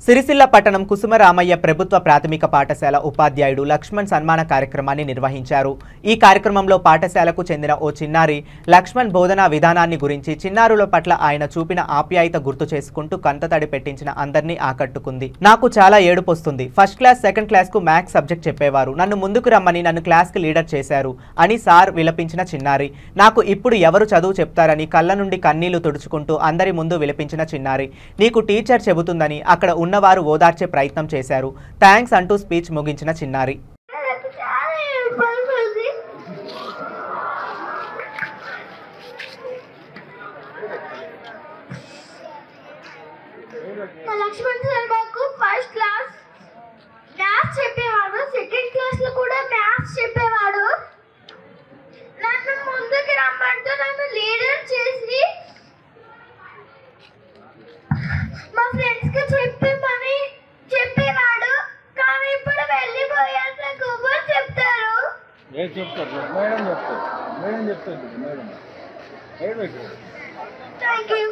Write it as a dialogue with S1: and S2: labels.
S1: సిరిసిల్ల పట్టణం కుసుమరామయ్య ప్రభుత్వ ప్రాథమిక పాఠశాల ఉపాధ్యాయుడు లక్ష్మణ్ సన్మాన కార్యక్రమాన్ని నిర్వహించారు। ఈ కార్యక్రమంలో పాఠశాలకు చెందిన ఓ చిన్నారి లక్ష్మణ్ బోధనా విధానాన్ని గురించి చిన్నారుల పట్ల ఆయన చూపిన ఆప్యాయత గుర్తు చేసుకుంటూ కంటతడి పెట్టించిన అందర్నీ ఆకట్టుకుంది। నాకు చాలా ఏడుపొస్తుంది। ఫస్ట్ క్లాస్ సెకండ్ క్లాస్ కు మ్యాథ్స్ సబ్జెక్ట్ చెప్పేవారు। నన్ను ముందుకు రమ్మని నన్ను క్లాస్ కి లీడర్ చేశారు అని సార్ విలపించిన చిన్నారి। నాకు ఇప్పుడు ఎవరు చదువు చెప్తారని కళ్ళ నుండి కన్నీళ్లు తుడుచుకుంటూ అందరి ముందు విలపించిన చిన్నారి। నీకు టీచర్ చెబుతుందని అక్కడ ఉన్నవారు ఓదార్చే ప్రయత్నం చేశారు। థాంక్స్ అంటూ స్పీచ్ ముగించిన చిన్నారి।
S2: లక్ష్మణ్ సార్ మాకు ఫస్ట్ క్లాస్ మ్యాథ్స్ చెప్పేవాడు, సెకండ్ క్లాస్ లో కూడా మ్యాథ్స్ చెప్పేవాడు। నన్ను ముందుకు రమ్మంటూ నన్ను లీడర్ చేసి మా ఫ్రెండ్స్ కి చెప్పమని చెప్పేవాడు। కానీ ఇప్పుడు వెళ్ళిపోయారు, నాకు ఎవరు చెప్తారు?
S3: మేడం చెప్తారు మేడం.
S2: Thank you.